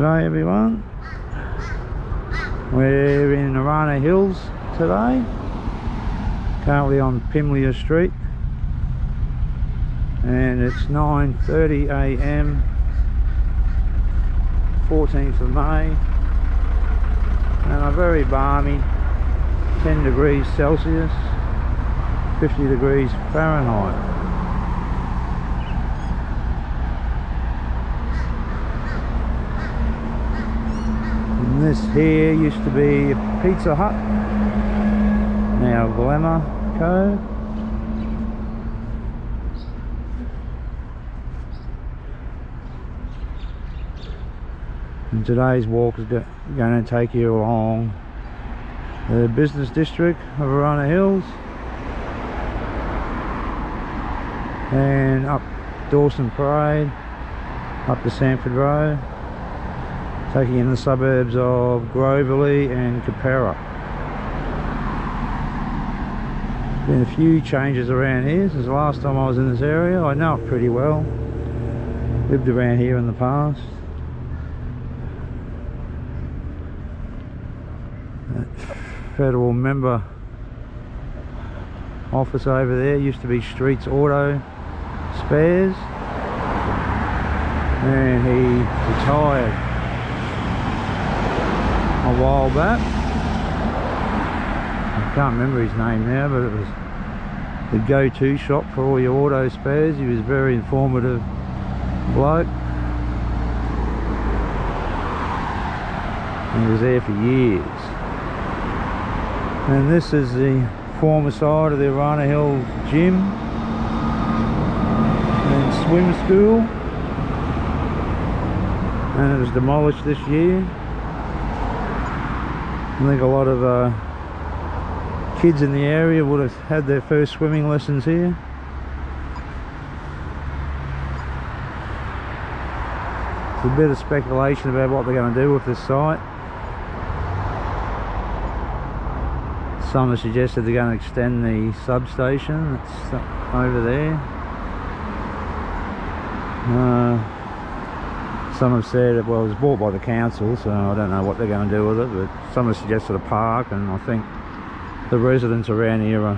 G'day everyone, we're in Arana Hills today, currently on Pimlier Street, and it's 9:30 a.m. 14th of May, and a very balmy 10 degrees Celsius, 50 degrees Fahrenheit. This here used to be a Pizza Hut, now Glamour Co. And today's walk is going to take you along the business district of Arana Hills and up Dawson Parade, up to Sanford Road, taking in the suburbs of Groverley and Capera. Been a few changes around here since the last time I was in this area. I know it pretty well. Lived around here in the past. That federal member office over there used to be Streets Auto Spares, and he retired a while back. I can't remember his name now, but it was the go-to shop for all your auto spares. He was a very informative bloke, and he was there for years. And this is the former side of the Arana Hills gym and swim school, and it was demolished this year. I think a lot of kids in the area would have had their first swimming lessons here. There's a bit of speculation about what they're going to do with this site. Some have suggested they're going to extend the substation that's over there. Some have said, well, it was bought by the council, so I don't know what they're going to do with it, but some have suggested a park, and I think the residents around here are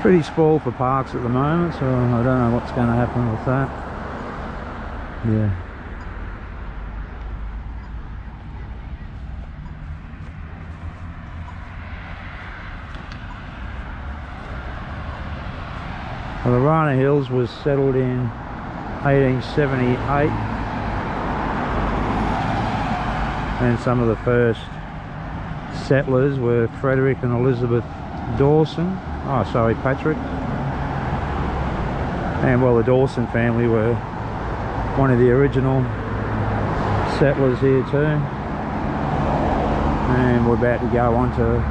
pretty spoiled for parks at the moment, so I don't know what's going to happen with that. Yeah. Well, Arana Hills was settled in 1878, and some of the first settlers were Frederick and Elizabeth Dawson. Oh, sorry, Patrick. And well, the Dawson family were one of the original settlers here too. And we're about to go on to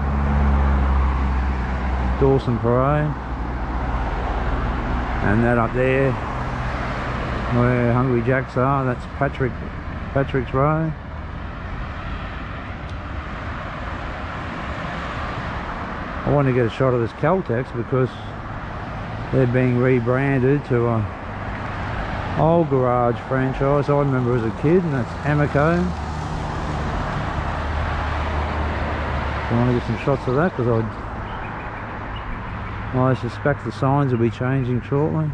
Dawson Parade, and that up there where Hungry Jacks are, that's Patrick's Row. I want to get a shot of this Caltex because they're being rebranded to a old garage franchise I remember as a kid, and that's Amico. So I want to get some shots of that because I suspect the signs will be changing shortly.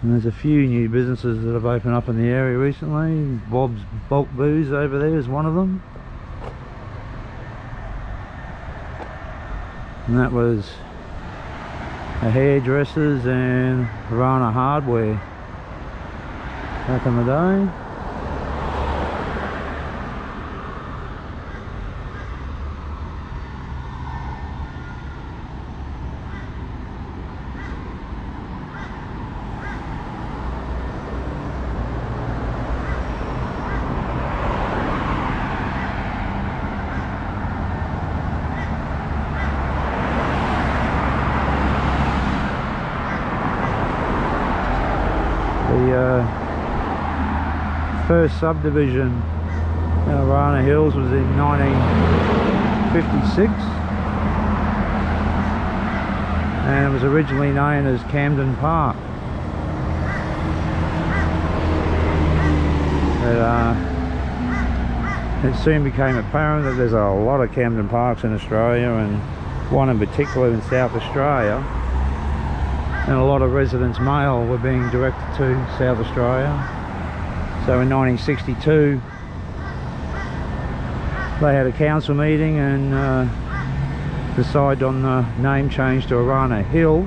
And there's a few new businesses that have opened up in the area recently. Bob's Bulk Booze over there is one of them. And that was a hairdressers and Arana Hardware back in the day. The first subdivision in Arana Hills was in 1956, and it was originally known as Camden Park. It soon became apparent that there's a lot of Camden parks in Australia, and one in particular in South Australia, and a lot of residents' mail were being directed to South Australia. So in 1962 they had a council meeting and decided on the name change to Arana Hill,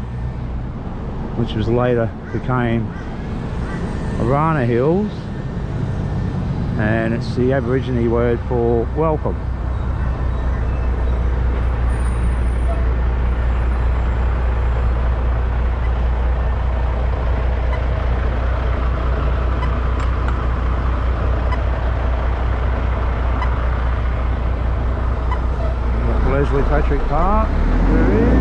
which was later became Arana Hills, and it's the Aborigine word for welcome. Patrick Park, there it is.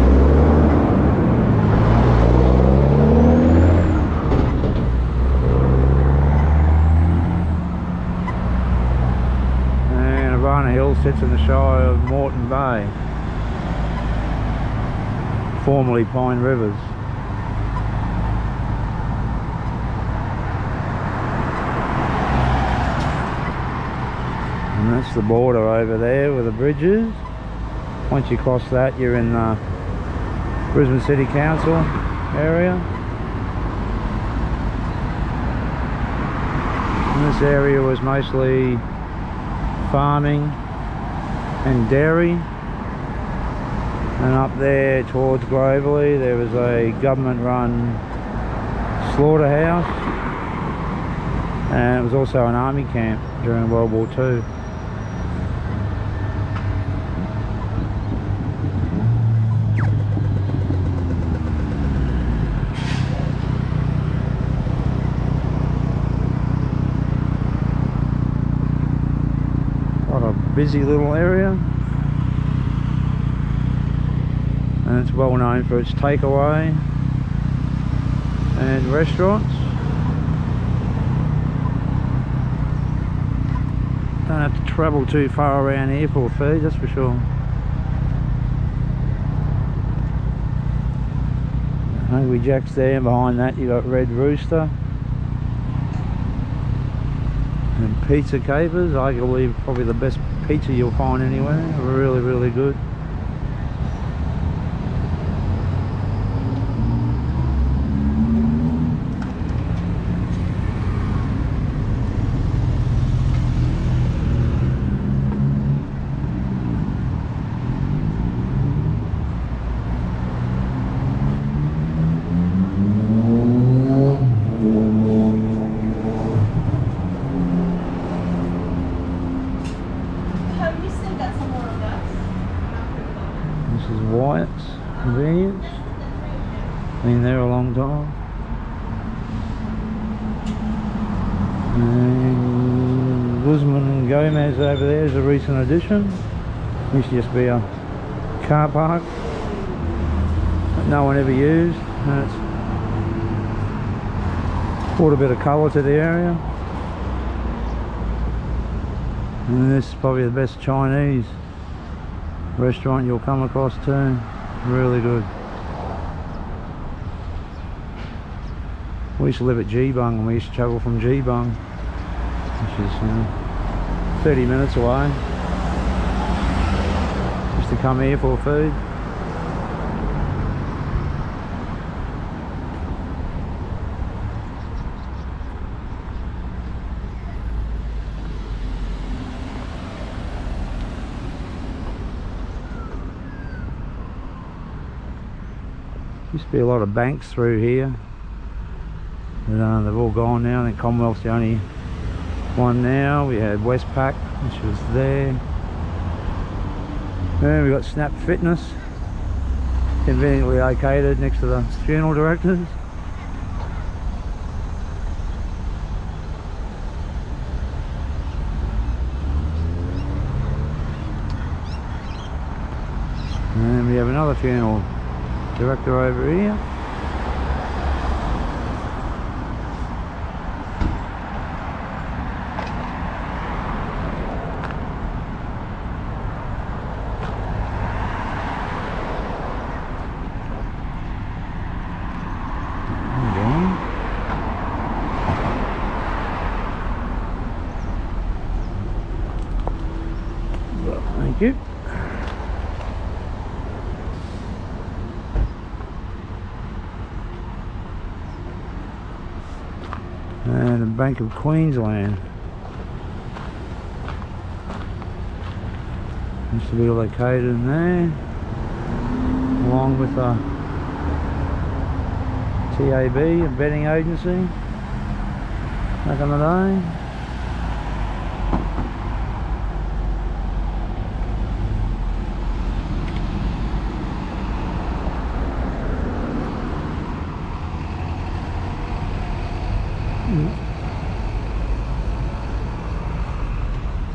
And Arana Hill sits in the Shire of Moreton Bay, formerly Pine Rivers. And that's the border over there with the bridges. Once you cross that, you're in the Brisbane City Council area. And this area was mostly farming and dairy. And up there towards Grovelly there was a government-run slaughterhouse, and it was also an army camp during World War II. Busy little area, and it's well known for its takeaway and restaurants. Don't have to travel too far around here for food, that's for sure. Hungry Jack's there, and behind that you got Red Rooster and Pizza Capers, arguably probably the best pizza you'll find anywhere. Really, really good. Convenience. Been there a long time. And Guzman and Gomez over there is a recent addition. Used to just be a car park that no one ever used. And it's brought a bit of colour to the area. And this is probably the best Chinese restaurant you'll come across too. Really good. We used to live at Geebung, and we used to travel from Geebung, which is 30 minutes away. Used to come here for food. Used to be a lot of banks through here, but they've all gone now. I think Commonwealth's the only one now. We had Westpac, which was there. And we got Snap Fitness, conveniently located next to the funeral directors. And we have another funeral director over here. and the Bank of Queensland. Used to be located in there, along with the TAB, a betting agency, back in the day.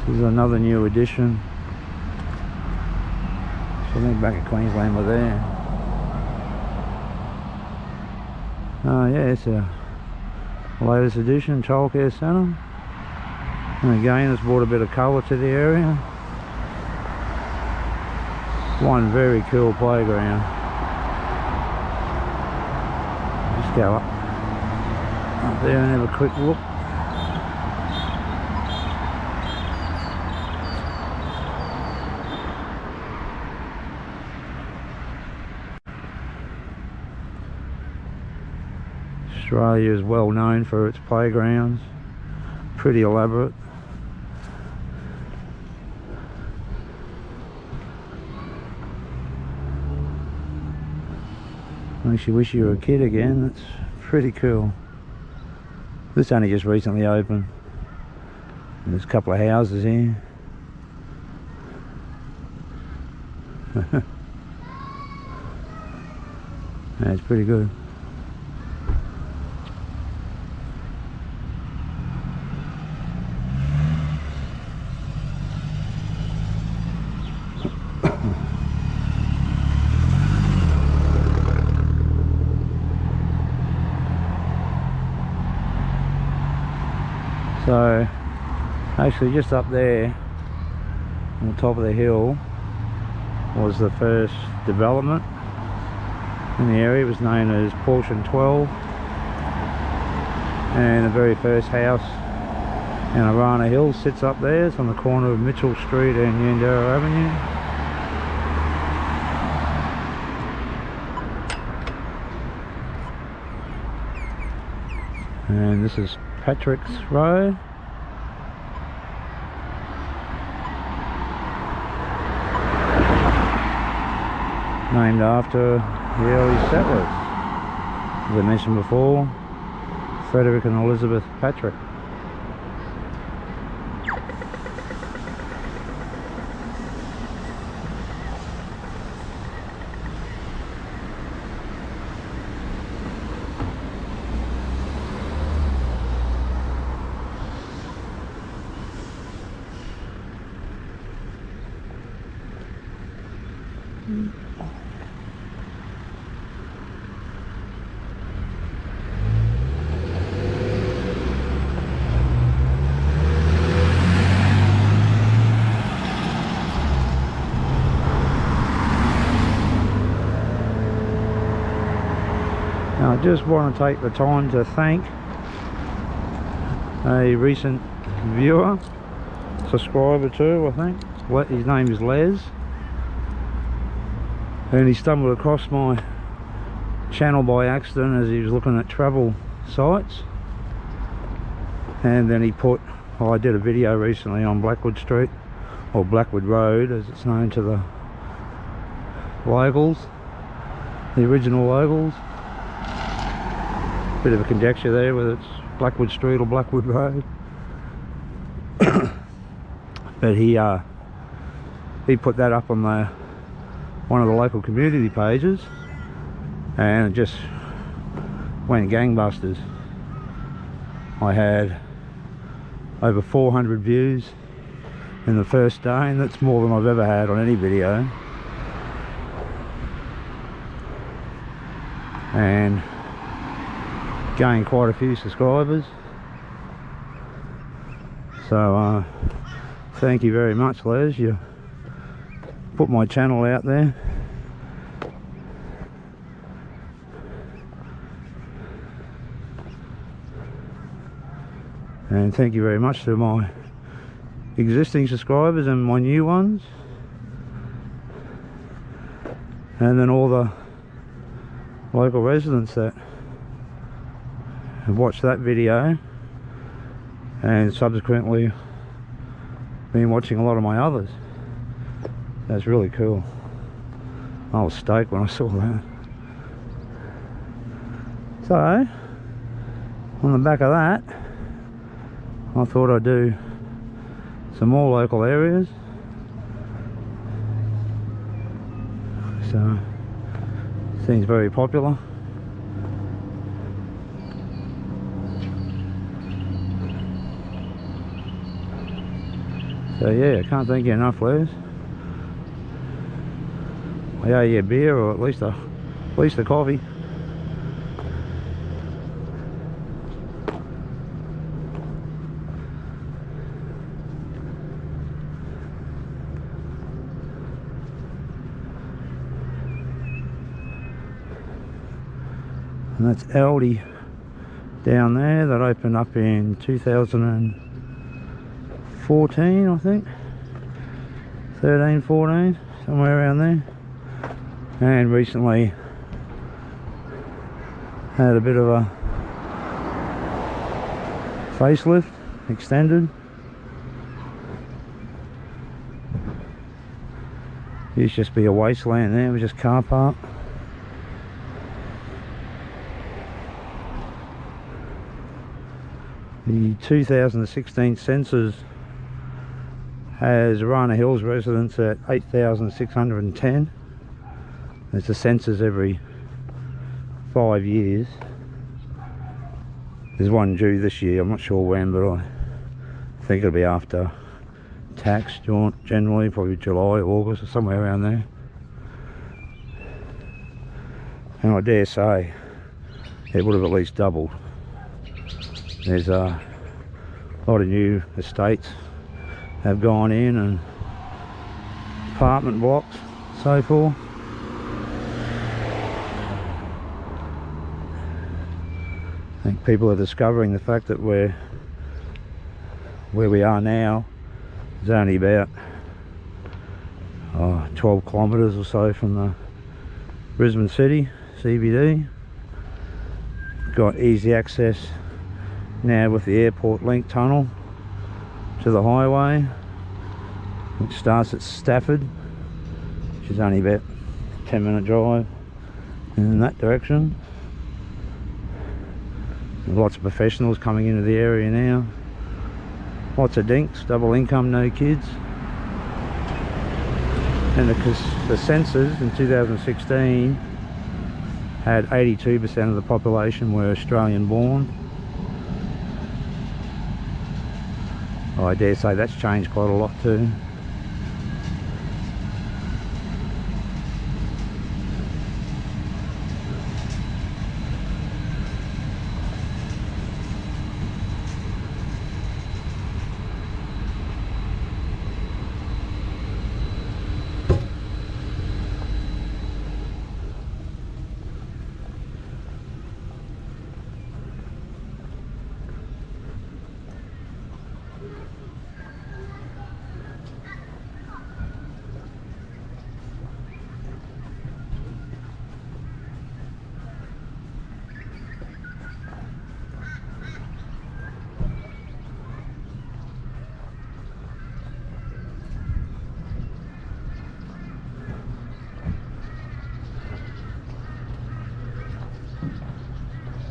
This is another new addition. So I think Bank of Queensland were there. Oh yeah, it's a latest edition childcare centre. And again, it's brought a bit of colour to the area. One very cool playground. Just go up there and have a quick look. Australia is well known for its playgrounds, pretty elaborate. Makes you wish you were a kid again. That's pretty cool. This only just recently opened. There's a couple of houses here. Yeah, it's pretty good. So actually just up there on the top of the hill was the first development in the area. It was known as Portion 12, and the very first house in Arana Hill sits up there. It's on the corner of Mitchell Street and Yandera Avenue. And this is Patrick's Road. Named after the early settlers, as I mentioned before, Frederick and Elizabeth Patrick. Now, I just want to take the time to thank a recent viewer, subscriber too, I think. His name is Les, and he stumbled across my channel by accident as he was looking at travel sites, and then he put, well, I did a video recently on Blackwood Street, or Blackwood Road as it's known to the locals, the original locals. Bit of a conjecture there whether it's Blackwood Street or Blackwood Road. But he put that up on one of the local community pages, and it just went gangbusters. I had over 400 views in the first day, and that's more than I've ever had on any video. And gained quite a few subscribers, so thank you very much, Les. You put my channel out there, and thank you very much to my existing subscribers and my new ones, and then all the local residents that have watched that video and subsequently been watching a lot of my others. That's really cool. I was stoked when I saw that. So on the back of that, I thought I'd do some more local areas. So seems very popular. So yeah, I can't thank you enough, Les. I owe you a beer, or at least a coffee. And that's Aldi down there. That opened up in 2014, I think. 13, 14, somewhere around there. And recently had a bit of a facelift, extended. Used to just be a wasteland there, it was just car park. The 2016 census has Arana Hills residents at 8,610. There's a census every 5 years. There's one due this year, I'm not sure when, but I think it'll be after tax, generally, probably July, August, or somewhere around there. And I dare say it would have at least doubled. There's a lot of new estates have gone in, and apartment blocks, so forth. I think people are discovering the fact that where we are now is only about 12 kilometres or so from the Brisbane city, CBD. Got easy access now with the airport link tunnel to the highway, which starts at Stafford, which is only about a 10-minute drive in that direction. There's lots of professionals coming into the area now. Lots of dinks, double income, no kids. And the census in 2016 had 82% of the population were Australian born. I dare say that's changed quite a lot too.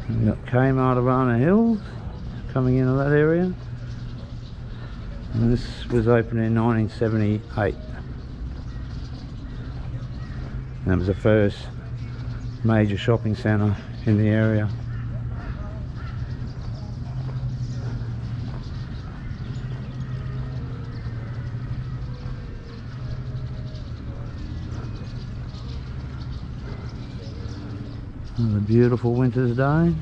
We've got Kmart Arana Hills coming into that area, and this was opened in 1978. And it was the first major shopping centre in the area. Another beautiful winter's day.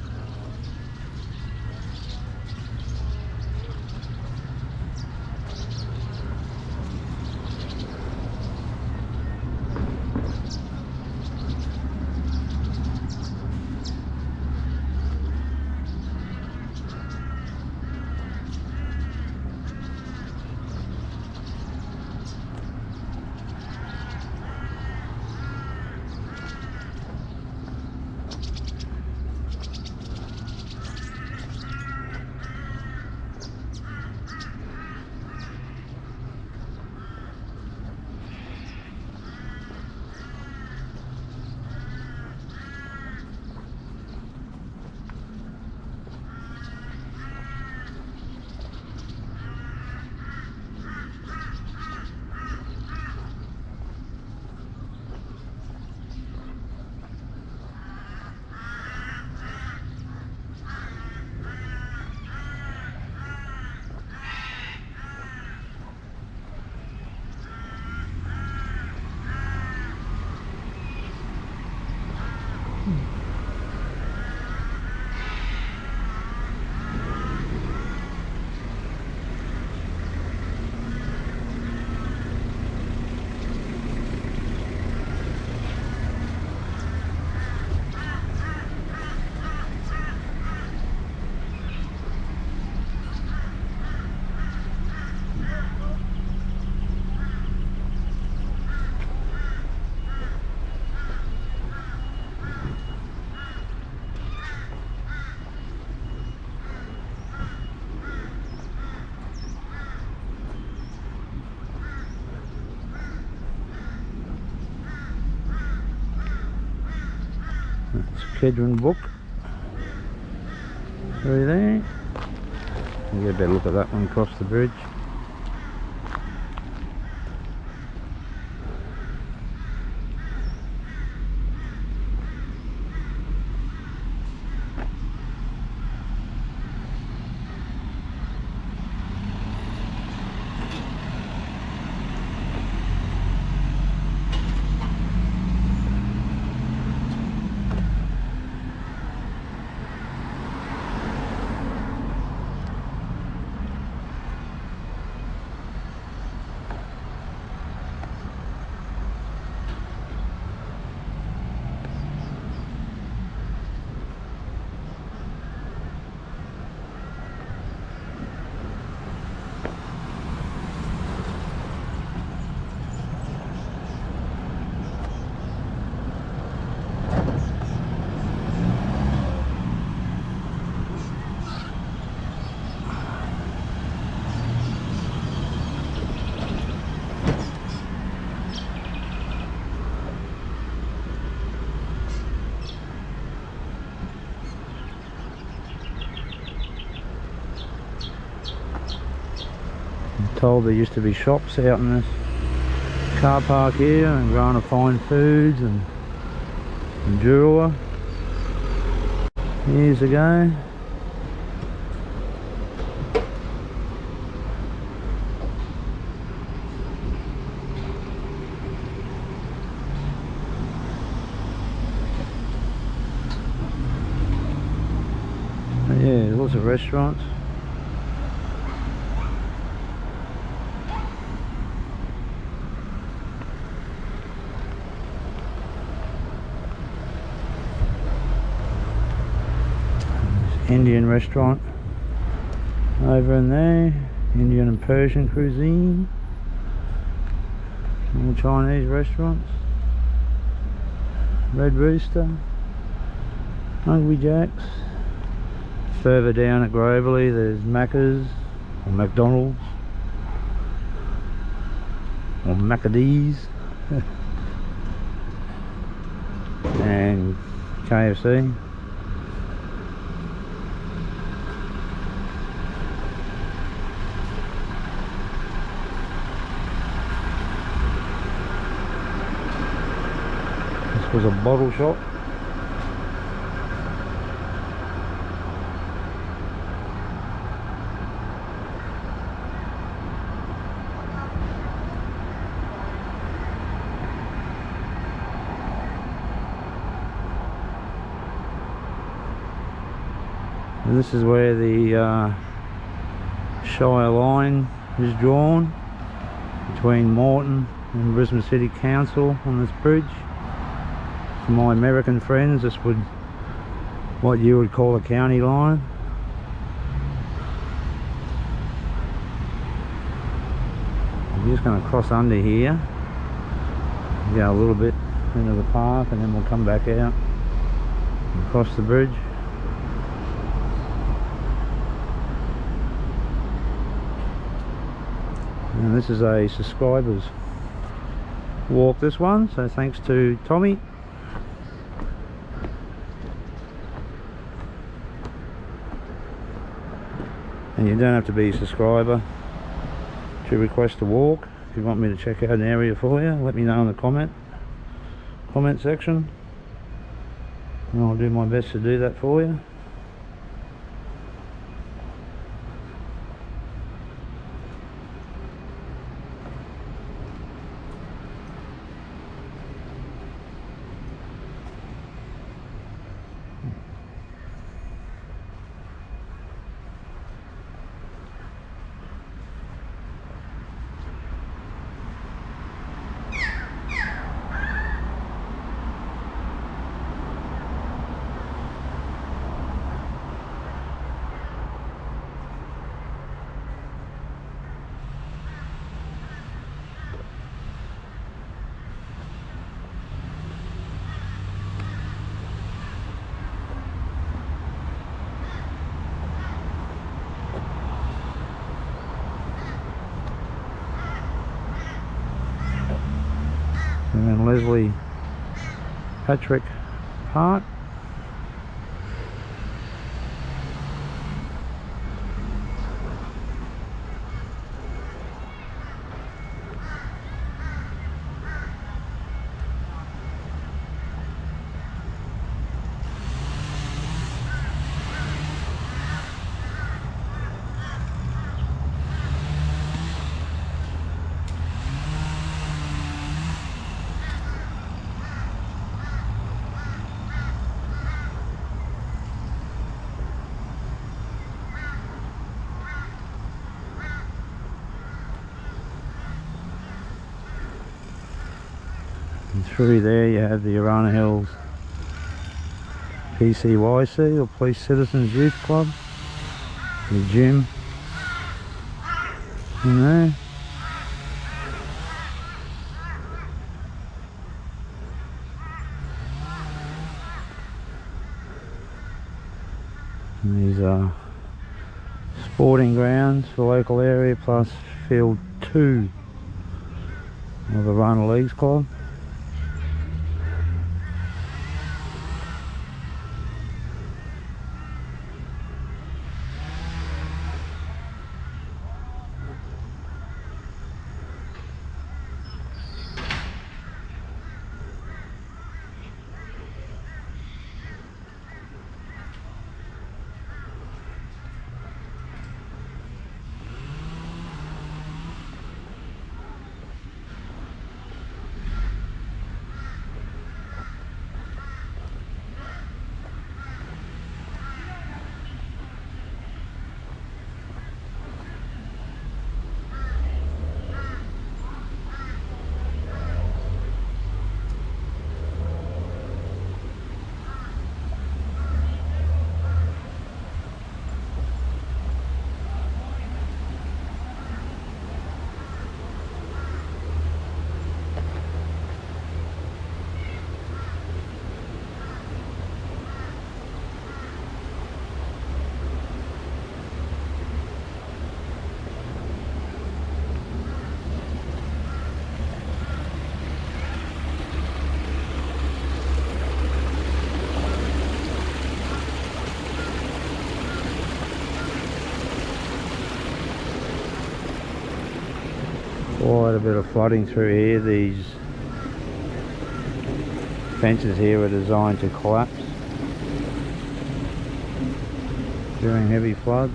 That's a Kedron book. Through there. We'll get a better look at that one across the bridge. Told there used to be shops out in this car park here and Arana Fine Foods and jeweler years ago. But yeah, there's lots of restaurants. Indian restaurant over in there, Indian and Persian cuisine, all Chinese restaurants, Red Rooster, Hungry Jack's. Further down at Groverley there's Macca's or McDonald's or Maccadees and KFC. Was a bottle shop. And this is where the Shire line is drawn between Moreton and Brisbane City Council on this bridge. For my American friends, this would what you would call a county line. I'm just going to cross under here, go a little bit into the park, and then we'll come back out and cross the bridge. And this is a subscribers walk, this one, so thanks to Tommy. And you don't have to be a subscriber to request a walk. If you want me to check out an area for you, let me know in the comment section, and I'll do my best to do that for you. And then Leslie Patrick Park. through there you have the Arana Hills PCYC, or Police Citizens Youth Club, the gym in there. And these are sporting grounds for local area, plus field 2 of the Arana Leagues Club. Quite a bit of flooding through here. These fences here are designed to collapse during heavy floods.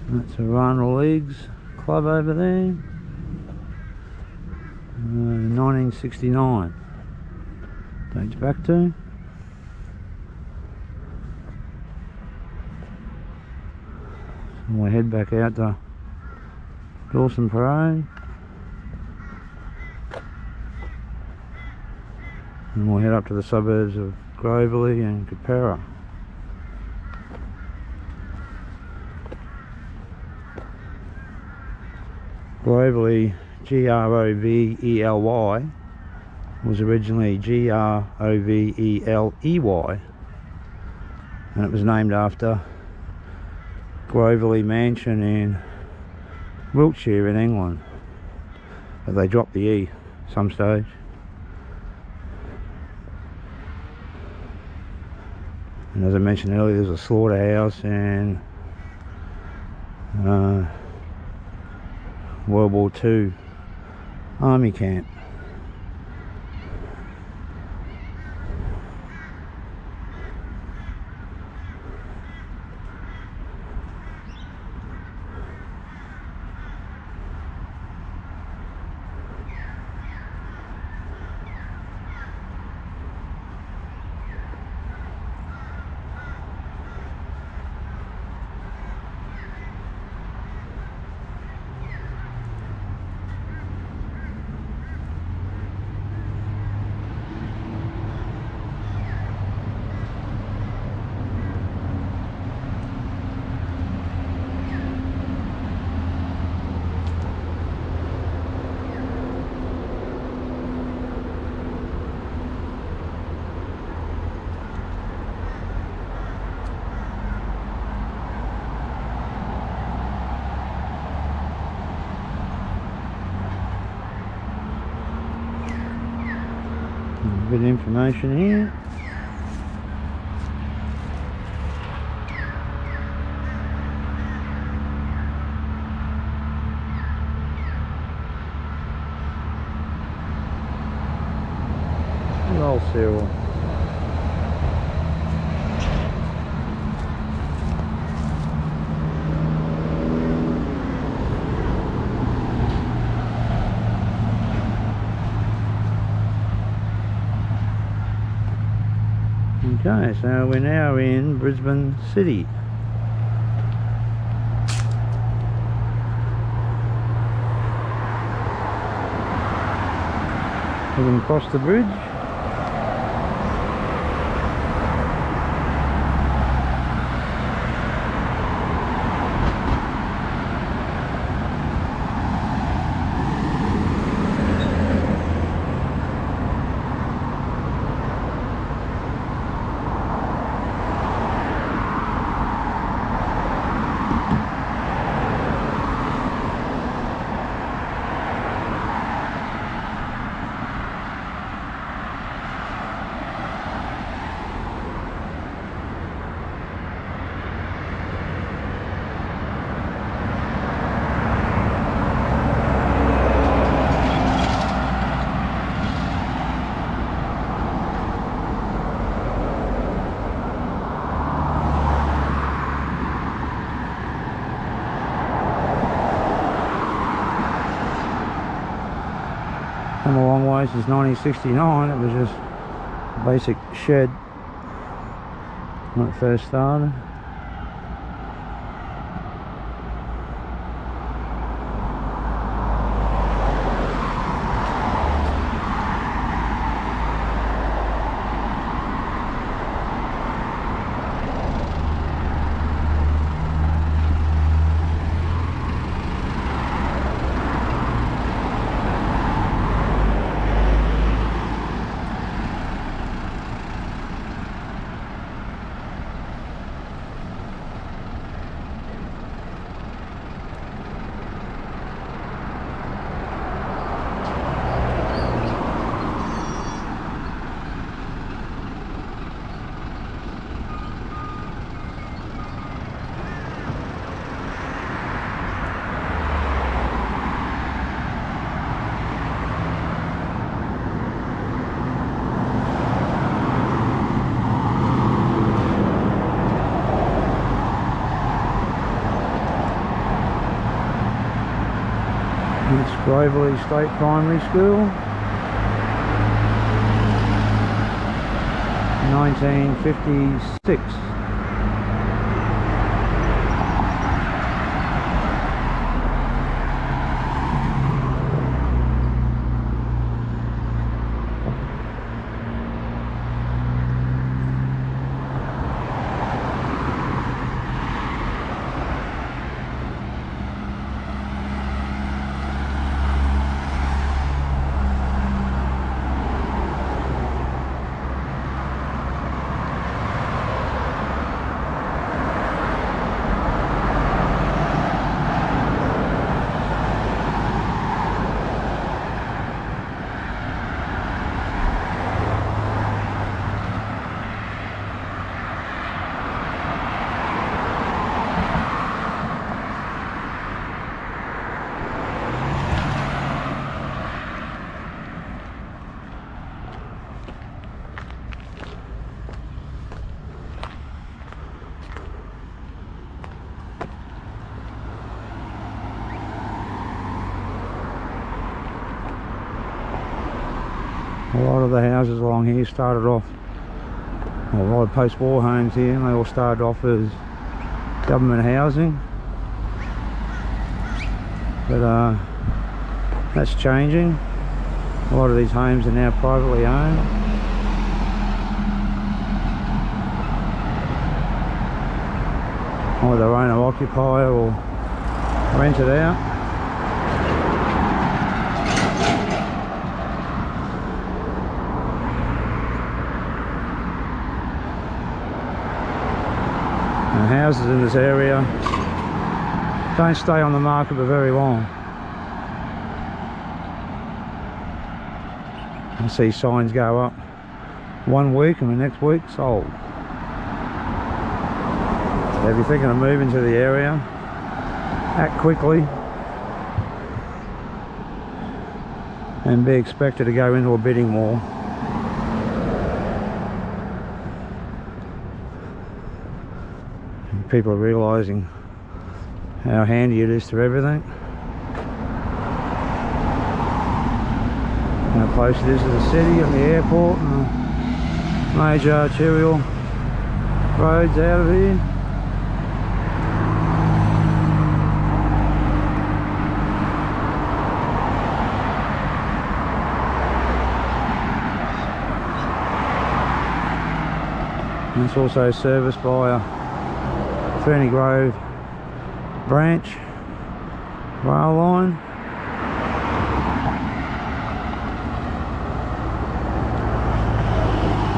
That's Arana Leagues Club over there. 1969 dates back to. And we'll head back out to Dawson Parade, and we'll head up to the suburbs of Grovelly and Capera. Grovelly, G-R-O-V-E-L-Y, was originally G-R-O-V-E-L-E-Y, and it was named after Grovelly Mansion in Wiltshire in England, but they dropped the E some stage. And as I mentioned earlier, there's a slaughterhouse and World War II army camp. A bit of information here. Good old Cyril. Okay, so we're now in Brisbane City. We can cross the bridge. Come a long way since 1969. It was just a basic shed when it first started. It's Gravely State Primary School, 1956. A lot of the houses along here started off, well, a lot of post-war homes here, and they all started off as government housing. But that's changing. A lot of these homes are now privately owned. Either owner-occupier or rented out. And houses in this area don't stay on the market for very long. I see signs go up 1 week and the next week sold. So if you're thinking of moving to the area, act quickly and be expected to go into a bidding war. People are realising how handy it is to everything, how close it is to the city and the airport and the major arterial roads out of here. And it's also serviced by a Ferny Grove branch rail line.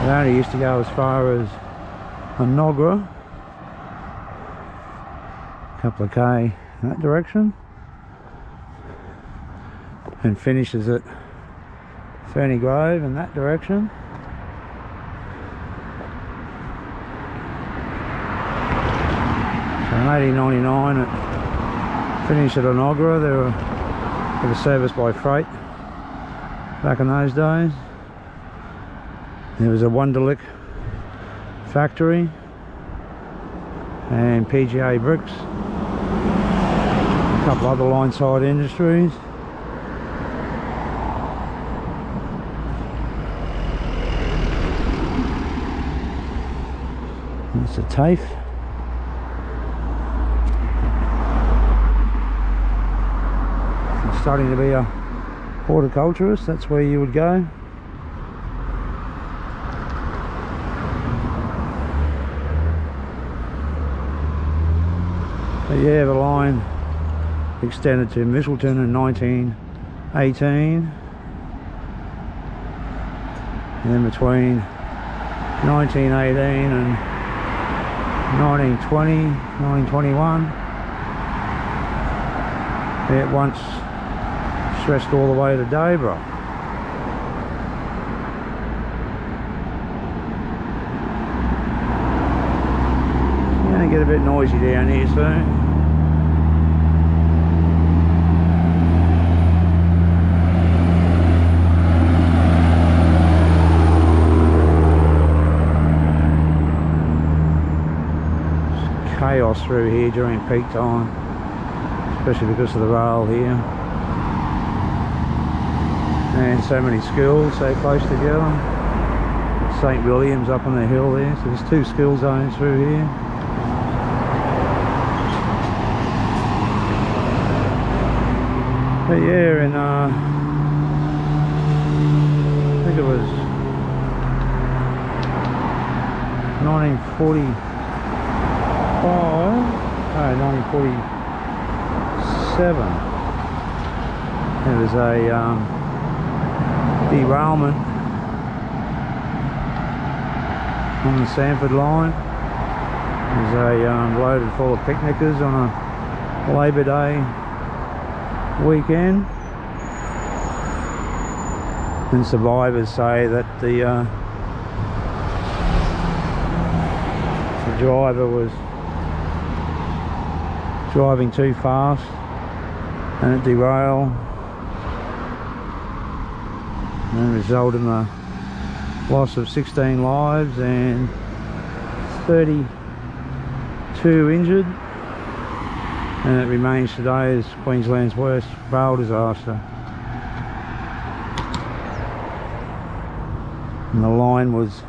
It only used to go as far as Nogra, a couple of K in that direction, and finishes at Ferny Grove in that direction. So in 1899 it finished at Nogra. They were serviced by freight back in those days. There was a Wunderlich factory and PGA bricks, a couple other line side industries. That's a TAFE. If you're starting to be a horticulturist, that's where you would go. But yeah, the line extended to Mitchelton in 1918, and then between 1918 and 1920, 1921, it once stretched all the way to Debra. It's going to get a bit noisy down here soon. Chaos through here during peak time, especially because of the rail here, and so many schools so close together. St. William's up on the hill there, so there's 2 school zones through here. But yeah, in I think it was 1947, there was a derailment on the Sanford line. It was a loaded full of picnickers on a Labor Day weekend, and survivors say that the driver was driving too fast and it derailed, and resulted in the loss of 16 lives and 32 injured, and it remains today as Queensland's worst rail disaster. And the line was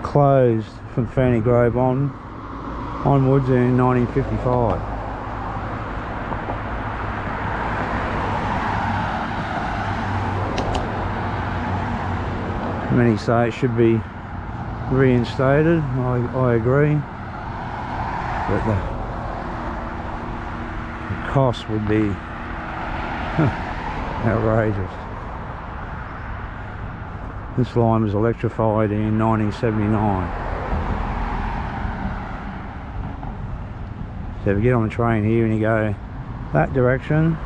closed from Ferny Grove onwards in 1955. Many say it should be reinstated. I agree, but the cost would be outrageous. This line was electrified in 1979. So if you get on the train here and you go that direction,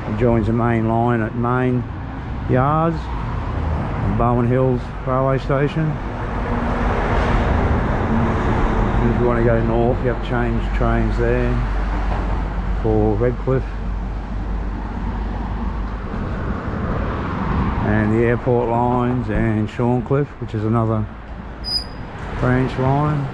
it joins the main line at Main Yards, Bowen Hills railway station. And if you want to go north, you have to change trains there for Redcliffe and the airport lines, and Shorncliffe, which is another branch line.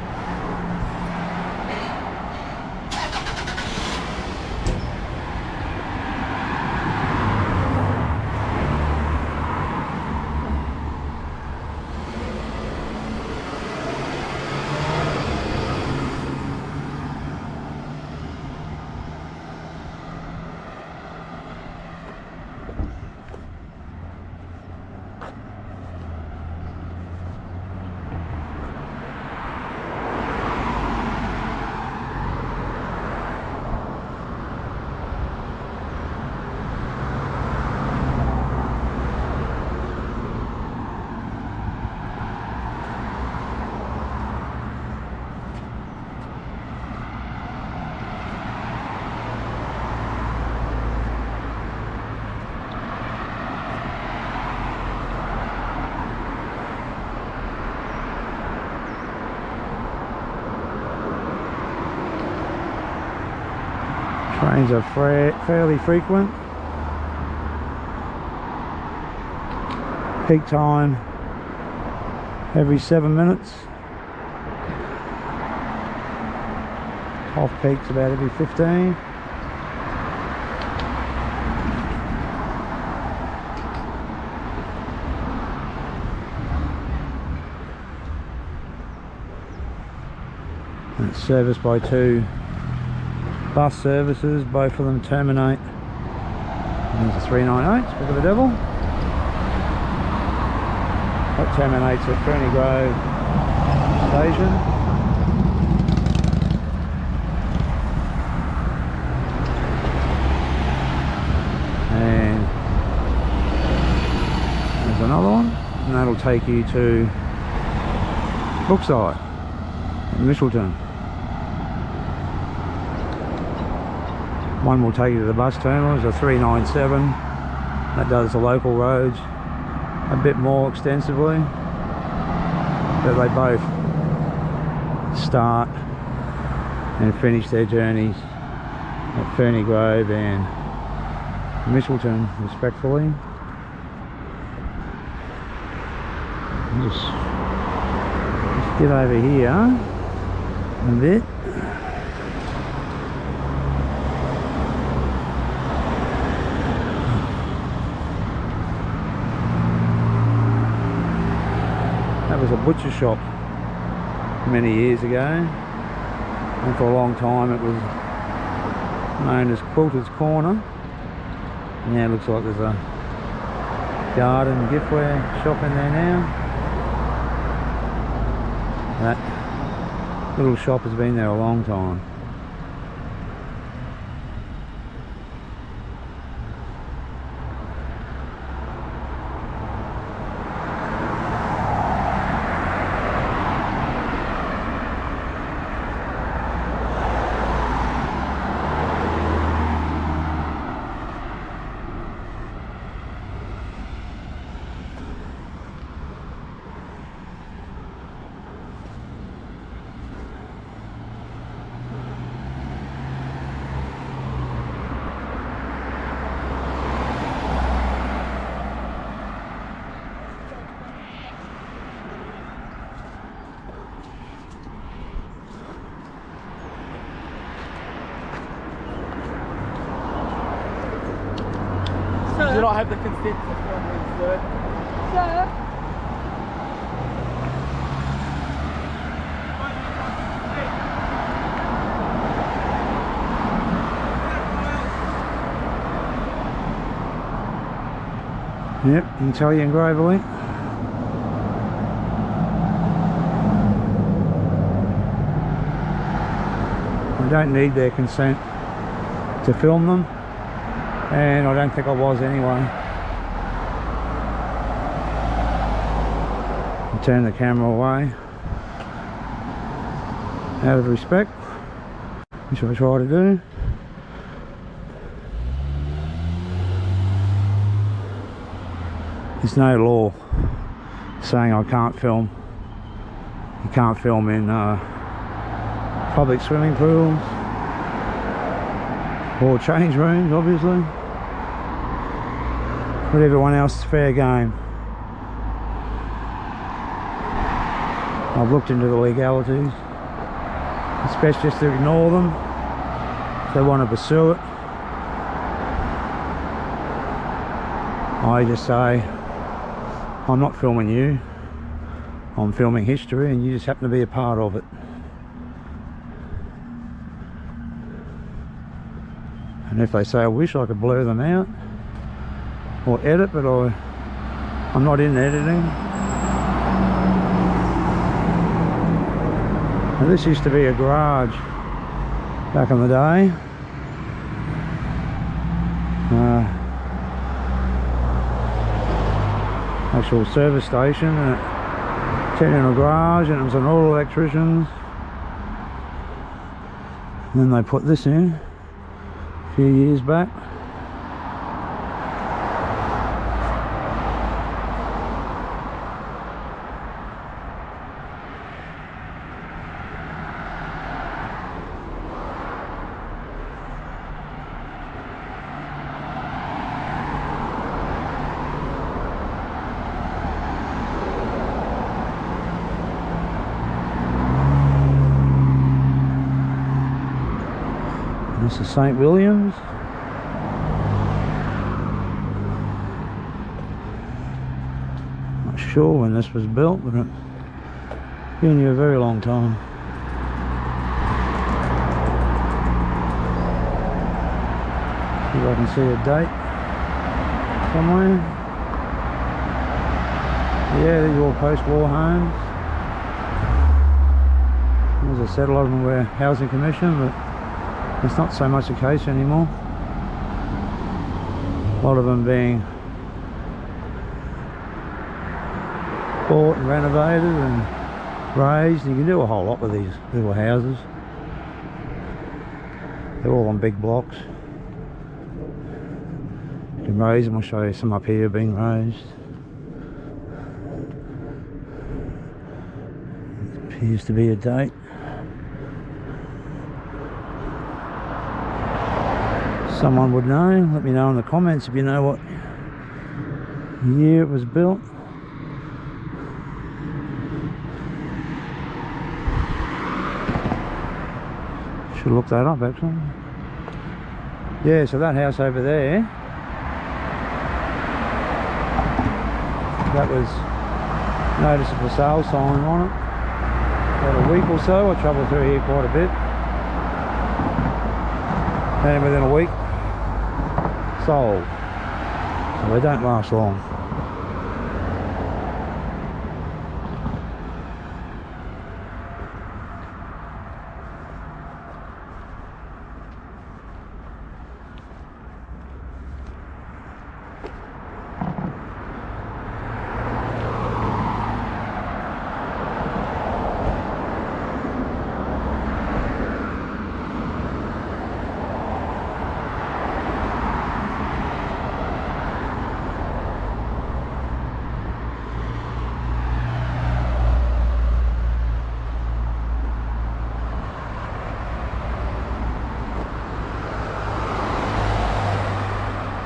Trains are fairly frequent. Peak time every 7 minutes. Off peaks about every 15. And it's serviced by 2 bus services, both of them terminate. There's a 398, look at the devil. That terminates at Ferny Grove station. And there's another one, and that'll take you to Brookside, Mitchelton. One will take you to the bus terminal. It's a 397 that does the local roads a bit more extensively, but they both start and finish their journeys at Ferny Grove and Mitchelton respectively. Just get over here a bit. That was a butcher shop many years ago, and for a long time it was known as Quilter's Corner. Now it looks like there's a garden giftware shop in there now. That little shop has been there a long time. Do not have the consent to film this, sir. Sir? Yep, Italian Gravely. I don't need their consent to film them, and I don't think I was anyway. I'll turn the camera away out of respect, which I try to do. There's no law saying I can't film. You can't film in public swimming pools or change rooms, obviously. But everyone else is fair game. I've looked into the legalities. It's best just to ignore them if they want to pursue it. I just say, I'm not filming you, I'm filming history, and you just happen to be a part of it. And if they say I wish I could blur them out or edit, but I'm not in editing. And this used to be a garage back in the day. Actual service station, turned into a garage, and it was an auto electricians. And then they put this in a few years back. This is St. William's. Not sure when this was built, but it's been here a very long time. See if I can see a date somewhere. Yeah, these are all post-war homes. As I said, a lot of them were housing commission, but it's not so much the case anymore. A lot of them being bought and renovated and raised, and you can do a whole lot with these little houses. They're all on big blocks. You can raise them. I'll show you some up here being raised. It appears to be a date. Someone would know. Let me know in the comments if you know what year it was built. Should look that up actually. Yeah, so that house over there, that was notice of a sale sign on it. About a week or so. I travelled through here quite a bit, and within a week sold. So they don't last long.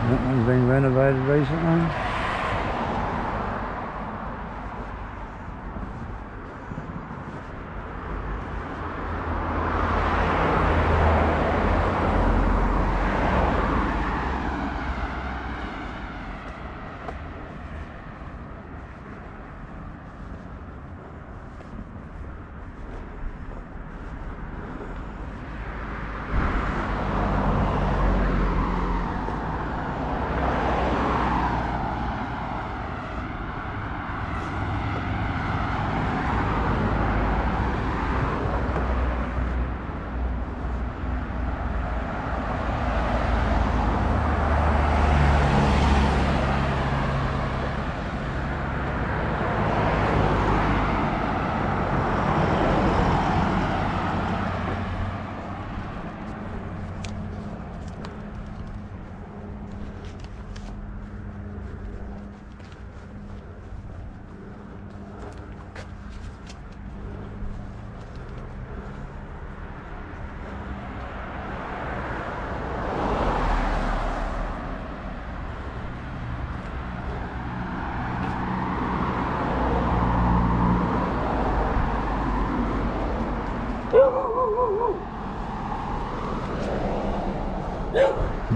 That one's been renovated recently.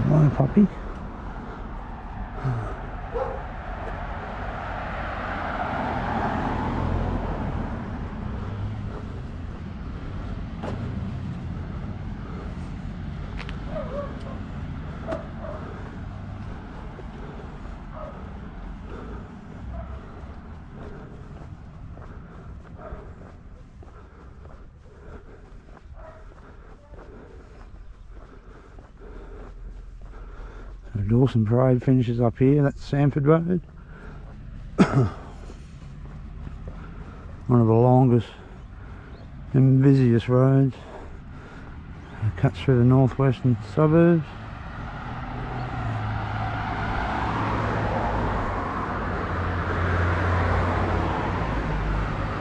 Morning, puppy. Dawson Parade finishes up here. That's Sanford Road. One of the longest and busiest roads. It cuts through the northwestern suburbs.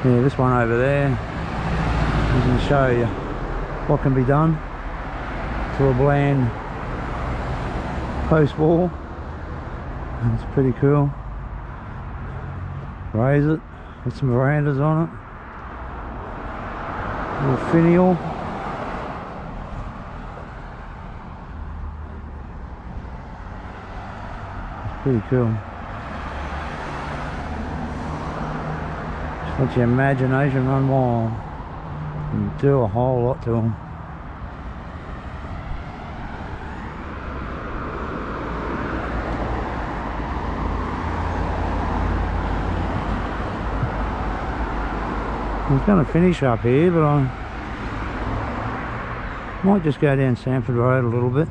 Yeah, this one over there is going to show you what can be done to a bland post-war. It's pretty cool. Raise it, put some verandas on it. A little finial. Pretty cool. Just let your imagination run wild. You can do a whole lot to them. I was going to finish up here, but I might just go down Sanford Road a little bit.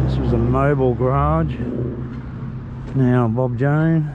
This was a mobile garage, now Bob Jane.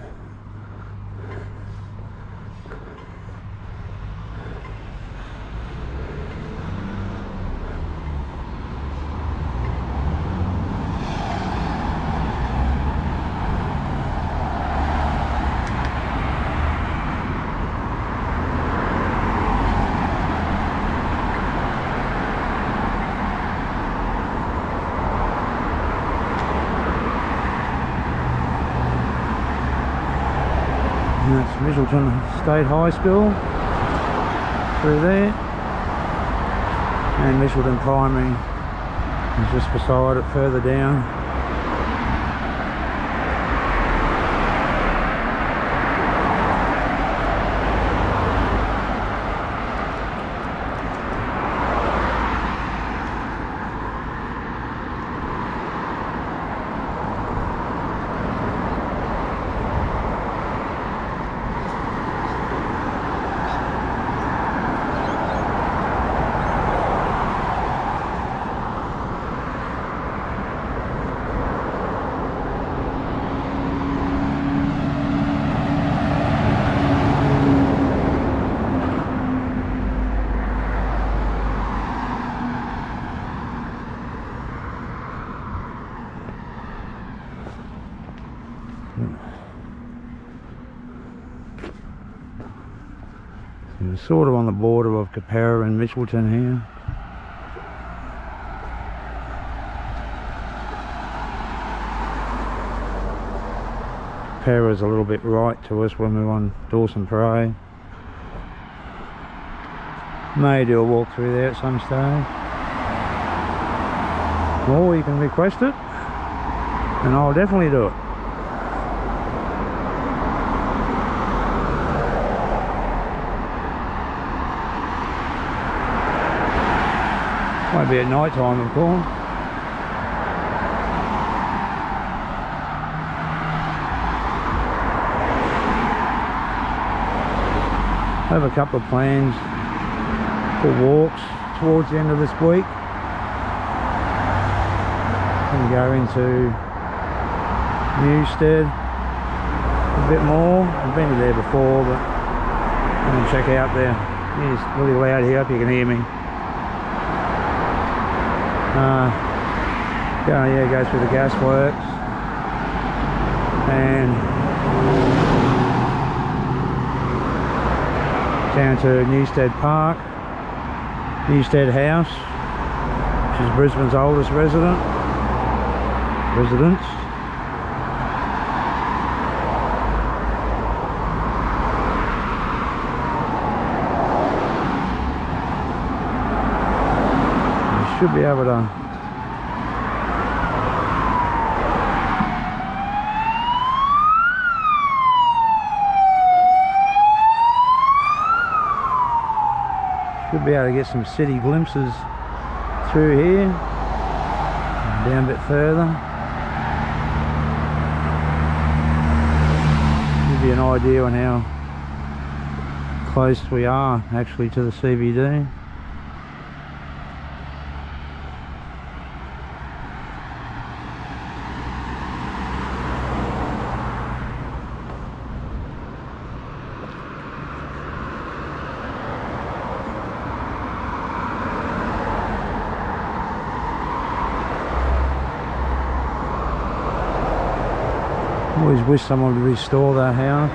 And that's Mitchelton State High School through there, and Mitchelton Primary is just beside it further down. We're sort of on the border of Capera and Mitchelton here. Capera's a little bit right to us when we're on Dawson Parade. May do a walk through there at some stage. Or you can request it, and I'll definitely do it. Won't be at night time, of course. I have a couple of plans for walks towards the end of this week. I'm going to go into Newstead a bit more. I've been there before, but I'm going to check out there. It's really loud here, I hope you can hear me. Go through the gas works and down to Newstead Park, Newstead House, which is Brisbane's oldest residence. You should be able to get some city glimpses through here, down a bit further. Give you an idea on how close we are actually to the CBD. Always wish someone would restore that house.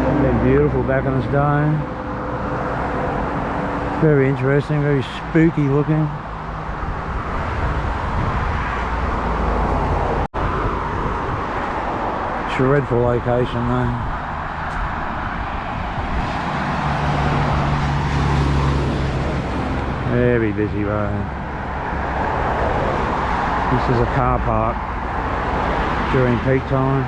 It's been beautiful back in its day. Very interesting, very spooky looking. Dreadful location though. Very busy road. This is a car park during peak time.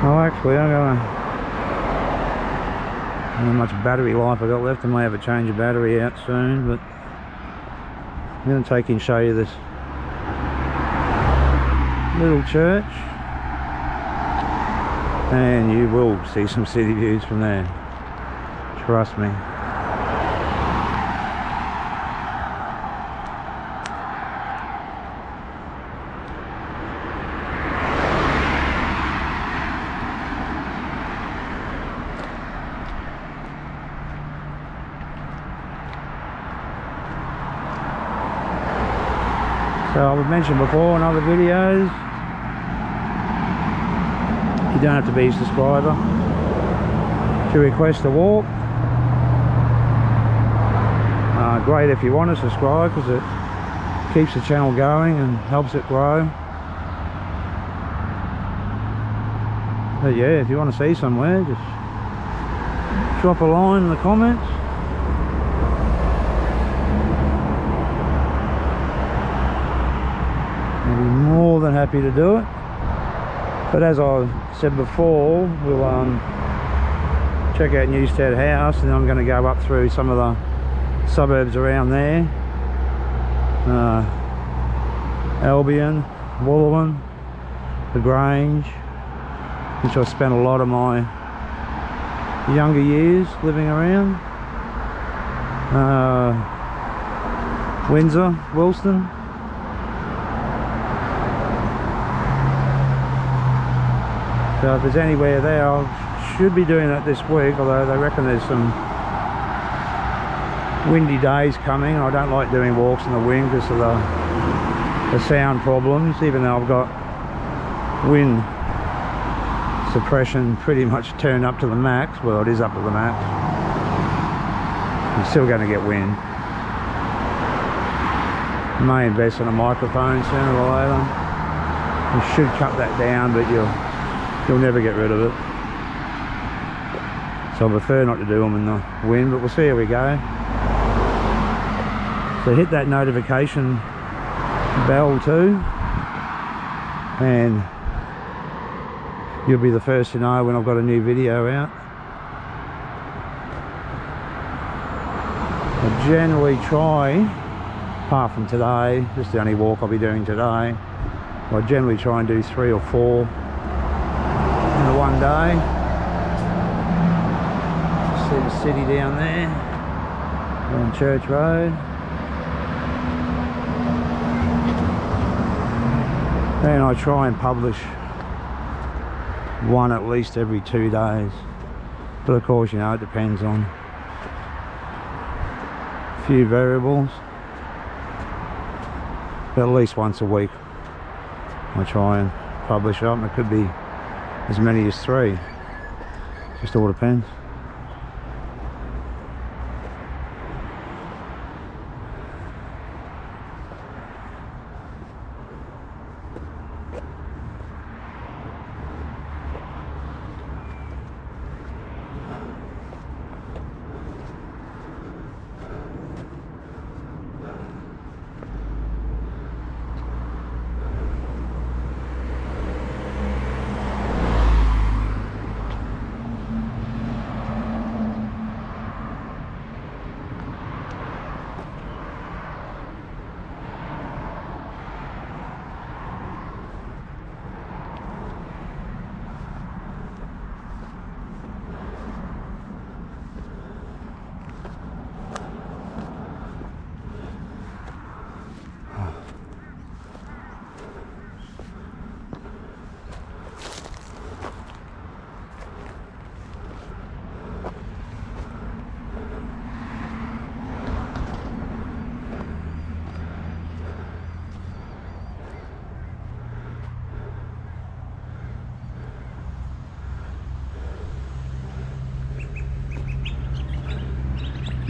Oh, actually, I'm gonna. I don't know how much battery life I got left. I may have a change of battery out soon, but I'm going to take you and show you this little church, and you will see some city views from there, trust me. So I've mentioned before in other videos, you don't have to be a subscriber to request a walk. Great if you want to subscribe, because it keeps the channel going and helps it grow. But yeah, if you want to see somewhere, just drop a line in the comments. I'll be more than happy to do it. But as I said before, we'll check out Newstead House, and then I'm going to go up through some of the suburbs around there. Albion, Wooloowin, the Grange, which I spent a lot of my younger years living around. Windsor, Wilston. So if there's anywhere there, I should be doing that this week, although they reckon there's some windy days coming. I don't like doing walks in the wind because of the sound problems, even though I've got wind suppression pretty much turned up to the max. Well, it is up to the max. I'm still going to get wind. I may invest in a microphone sooner or later. You should cut that down, but you'll never get rid of it. So I prefer not to do them in the wind, but we'll see how we go. So hit that notification bell too, and you'll be the first to know when I've got a new video out. I generally try, apart from today, this is the only walk I'll be doing today, I generally try and do 3 or 4 in the one day. See the city down there on Church Road. And I try and publish one at least every 2 days, but of course, you know, it depends on a few variables, but at least once a week I try and publish up. It could be as many as 3, just all depends.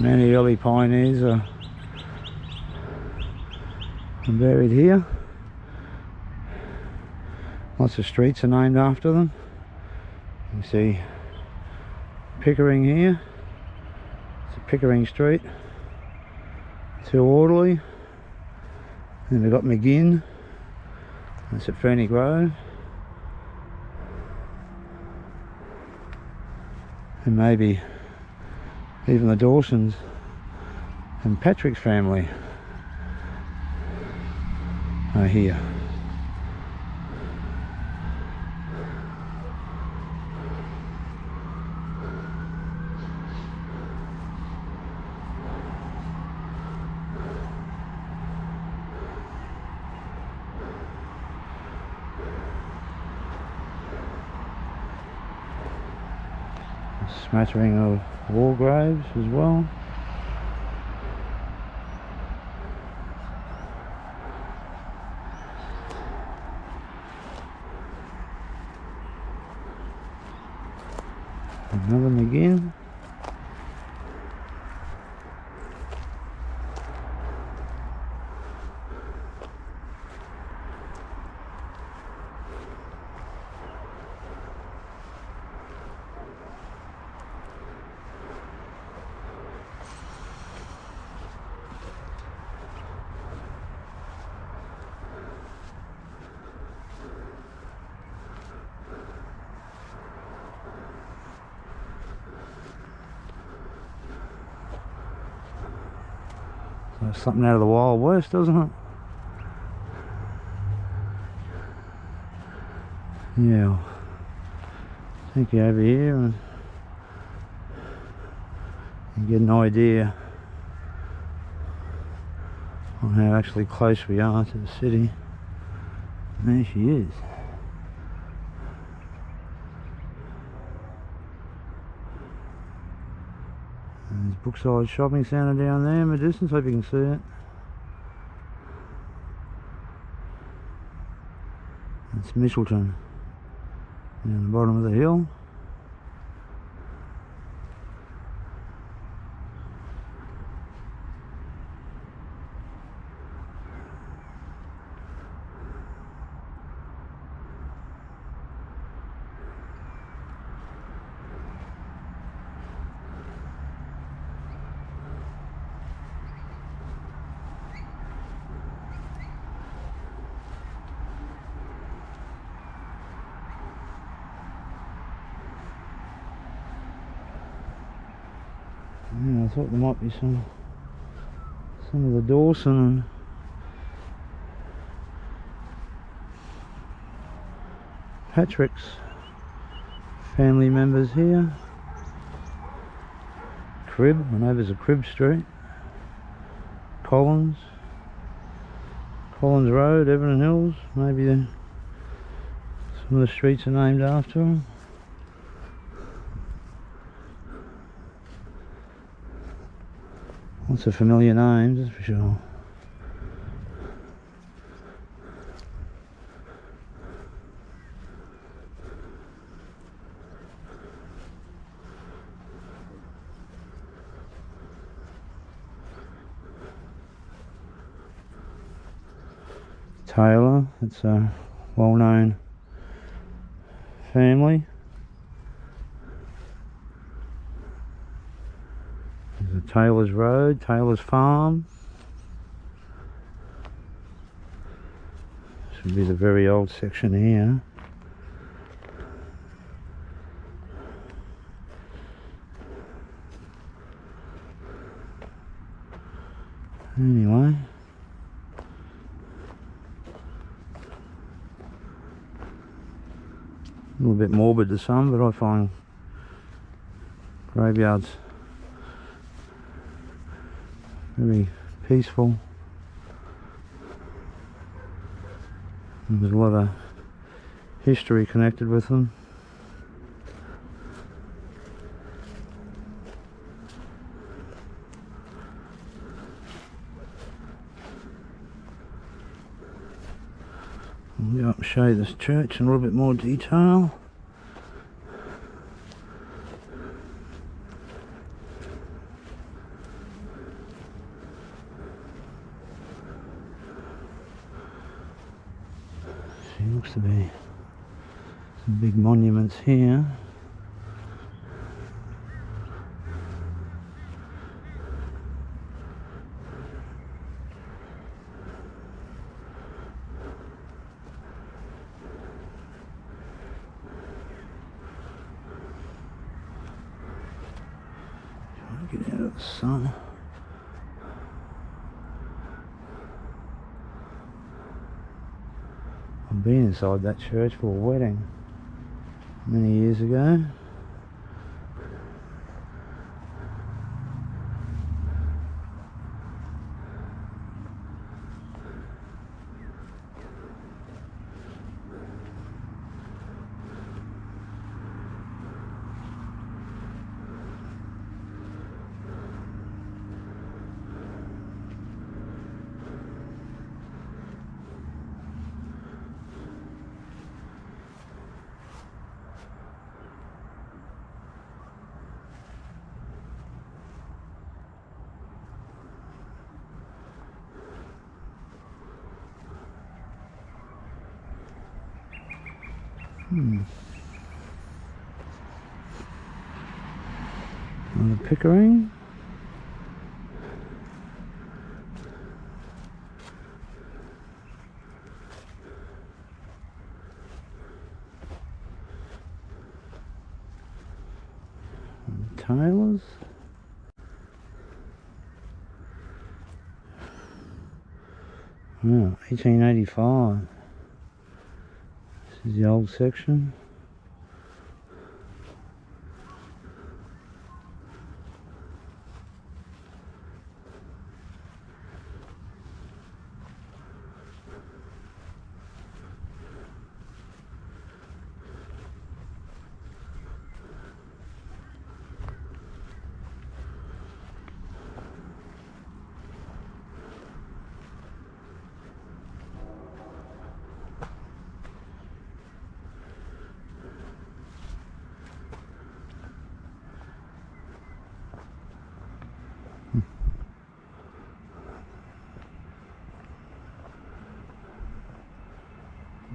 Many early pioneers are buried here. Lots of streets are named after them. You see Pickering here. It's a Pickering Street. 2 Orderly. And we've got McGinn. That's at Ferny Grove. And maybe even the Dawsons and Patrick's family are here. A smattering of war graves as well. Another McGinn. That's something out of the Wild West, doesn't it? Yeah. Take you over here and you get an idea on how actually close we are to the city. And there she is. There's Brookside Shopping Centre down there in the distance, hope you can see it. It's Mitchelton, down the bottom of the hill. Yeah, I thought there might be some of the Dawson and Patrick's family members here. Crib, I know there's a Crib Street. Collins Road, Everton Hills, maybe some of the streets are named after them. Lots of familiar names, that's for sure. Taylor, it's a well-known family. There's a Taylor's Road, Taylor's Farm. This would be the very old section here. Anyway. A little bit morbid to some, but I find graveyards very peaceful. And there's a lot of history connected with them. I'll go up and show you this church in a little bit more detail. See, looks to be some big monuments here. Get out of the sun. I've been inside that church for a wedding many years ago. On the Pickering. And Taylor's. Oh, 1885. This is the old section.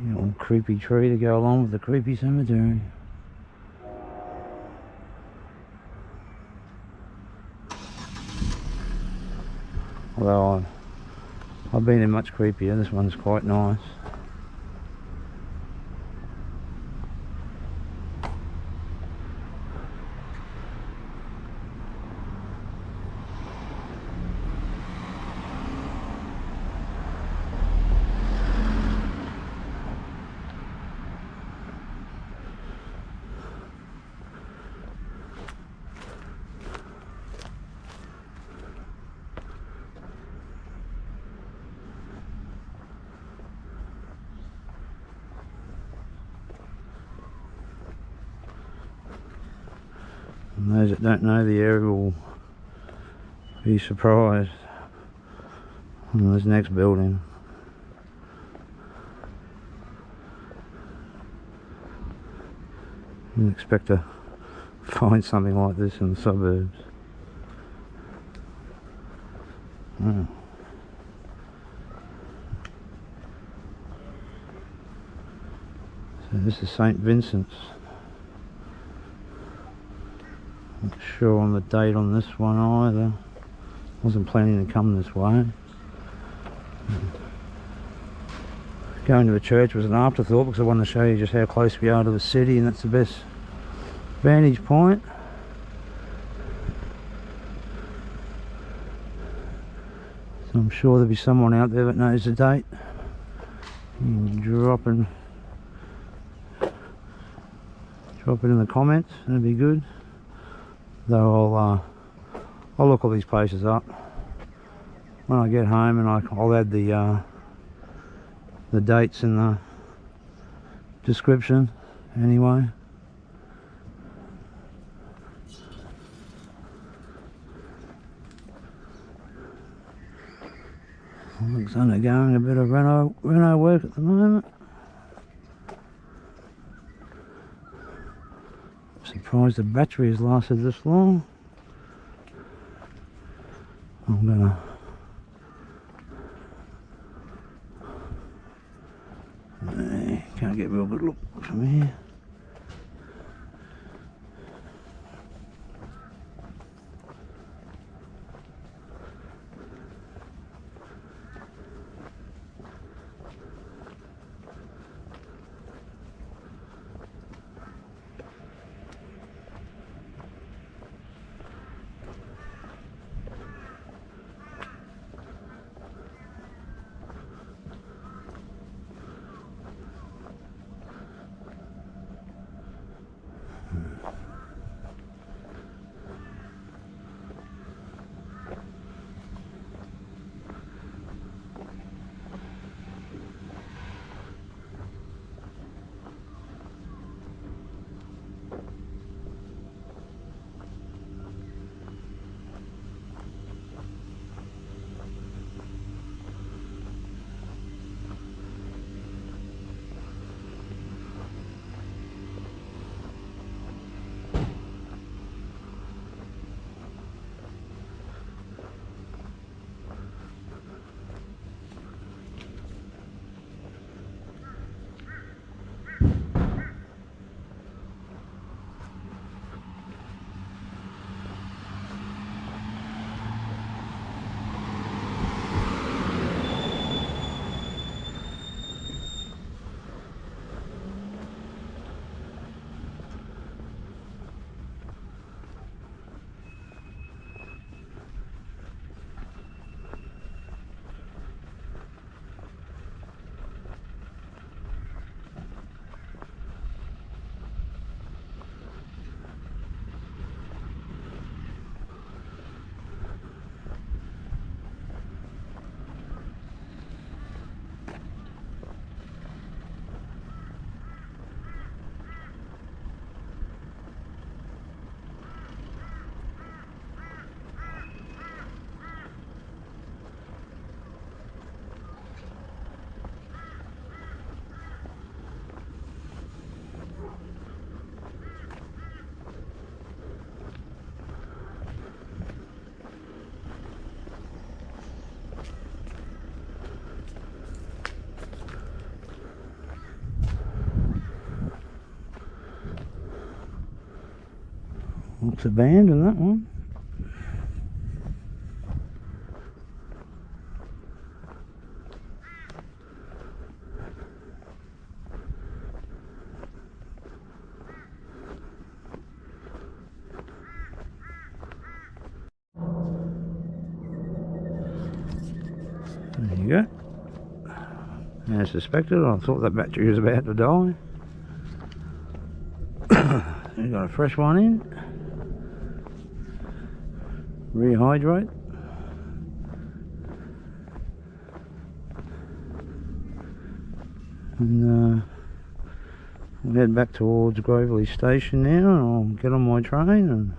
The old creepy tree to go along with the creepy cemetery. Although I've been in much creepier, this one's quite nice. And those that don't know the area will be surprised on this next building. You didn't expect to find something like this in the suburbs. Oh. So this is St. Vincent's. Not sure on the date on this one either. Wasn't planning to come this way. Going to the church was an afterthought because I wanted to show you just how close we are to the city, and that's the best vantage point. So I'm sure there'll be someone out there that knows the date. You can drop it in the comments, that'd be good. Though I'll look all these places up when I get home, and I'll add the dates in the description anyway. Looks undergoing a bit of reno work at the moment. Surprised the battery has lasted this long. I'm gonna good look from here. Looks abandoned, that one. There you go. As suspected, I thought that battery was about to die. We've got a fresh one in. Rehydrate. And we'll head back towards Grovelly Station now, and I'll get on my train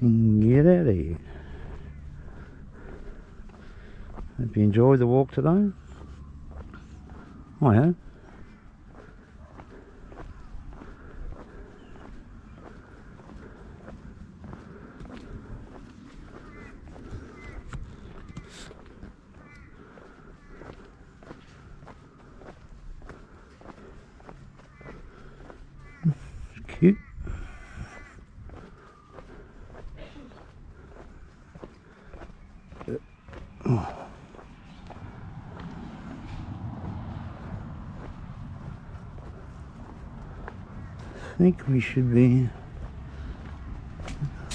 and get out of here. Hope you enjoyed the walk today. I have. Cute. I think we should be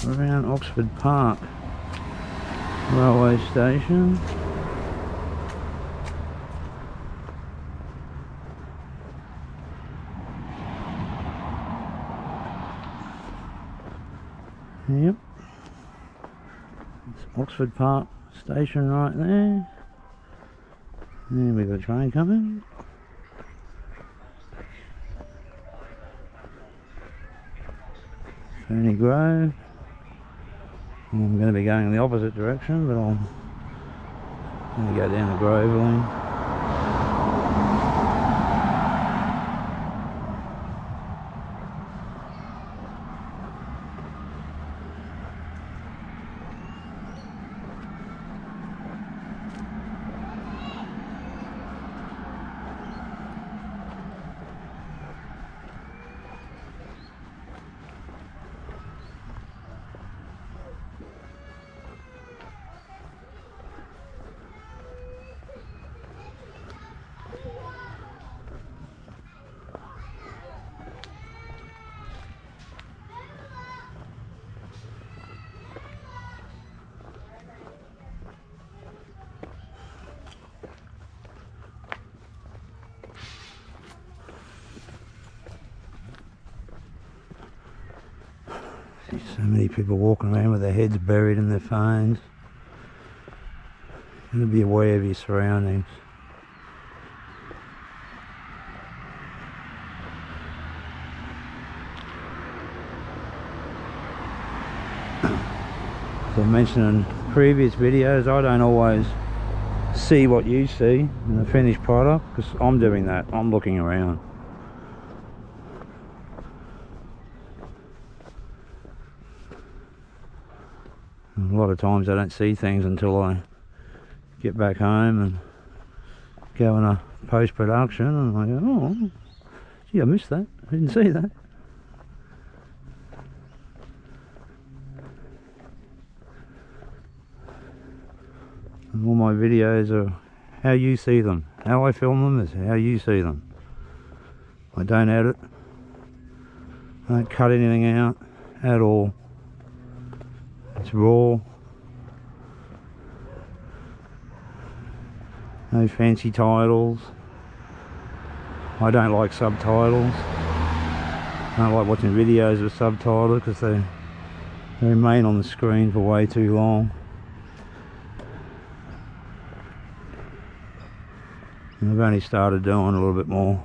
around Oxford Park railway station. Yep, it's Oxford Park station right there. And we've got a train coming. Ferny Grove. I'm going to be going in the opposite direction, but I'm going to go down the Grove lane. So many people walking around with their heads buried in their phones. You got to be aware of your surroundings. As I mentioned in previous videos, I don't always see what you see in the finished product, because I'm doing that. I'm looking around. And a lot of times I don't see things until I get back home and go in a post-production, and I go, oh, gee, I missed that. I didn't see that. And all my videos are how you see them. How I film them is how you see them. I don't edit. I don't cut anything out at all. It's raw. No fancy titles. I don't like subtitles. I don't like watching videos with subtitles because they remain on the screen for way too long. And I've only started doing a little bit more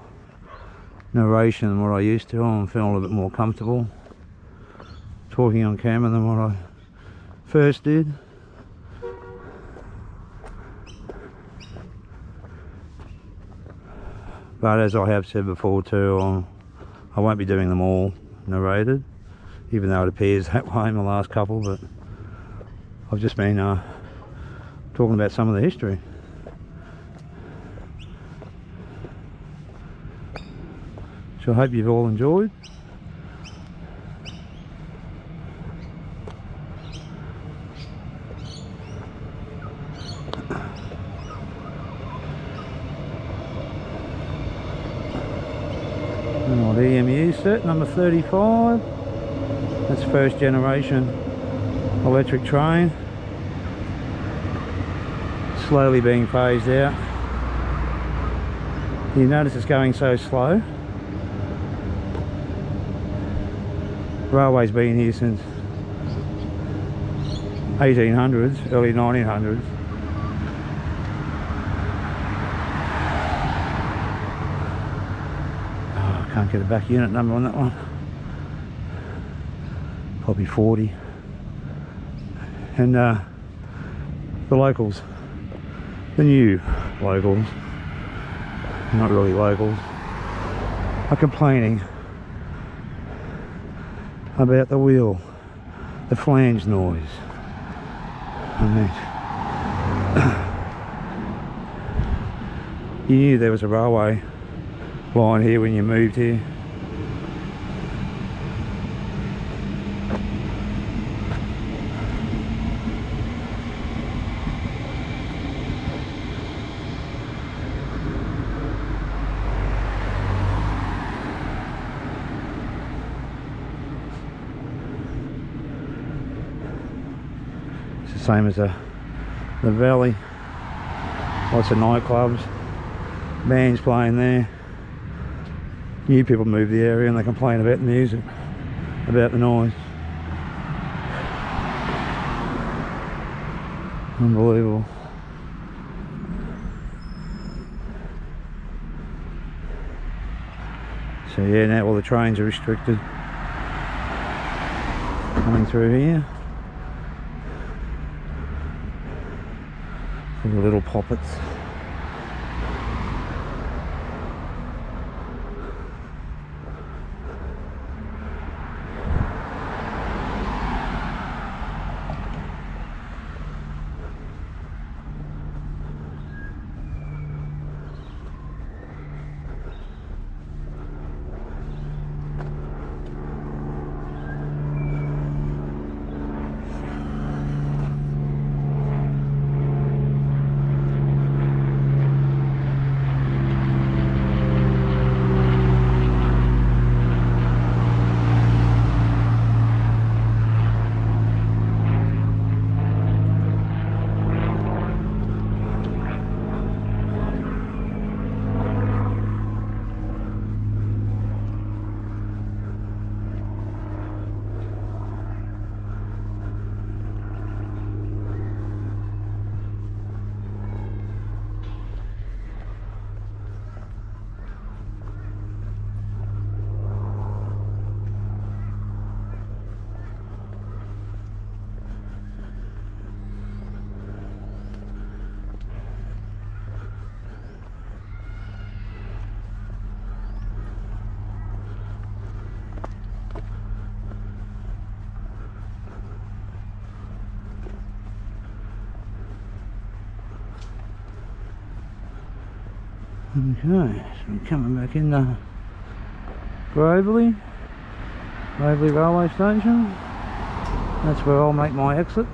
narration than what I used to. I'm feeling a little bit more comfortable talking on camera than what I first did. But as I have said before too, I won't be doing them all narrated, even though it appears that way in the last couple, but I've just been talking about some of the history. So I hope you've all enjoyed. An old EMU set, number 35. That's first generation electric train. Slowly being phased out. You notice it's going so slow. Railway's been here since 1800s, early 1900s. Oh, I can't get a back unit number on that one. Probably 40. And the locals, the new locals, not really locals, are complaining about the wheel, the flange noise. I mean, you knew there was a railway line here when you moved here. Same as the valley. Lots of nightclubs, bands playing there. New people move the area and they complain about the music, about the noise. Unbelievable. So yeah, now all the trains are restricted coming through here. The little poppets. Okay, so I'm coming back into Gravely railway station. That's where I'll make my exit.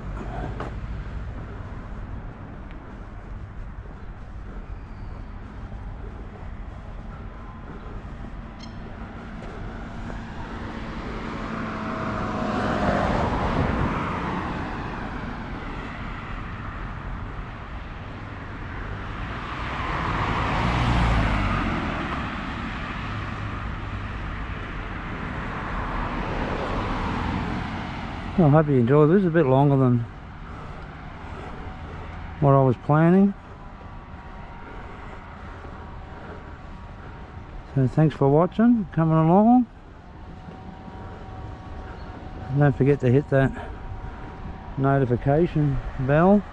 I hope you enjoyed this. It's a bit longer than what I was planning. So thanks for watching, coming along. And don't forget to hit that notification bell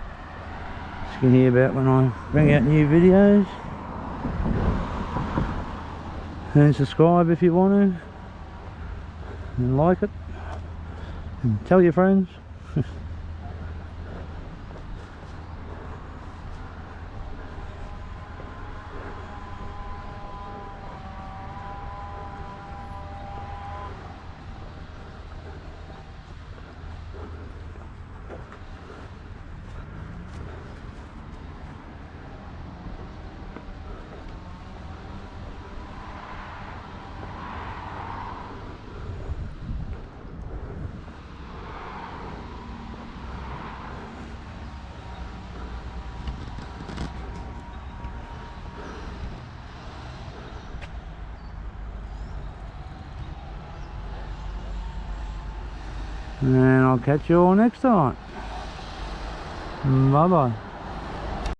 so you can hear about when I bring out new videos. And subscribe if you want to. And like it. And tell your friends. And I'll catch you all next time. Bye bye.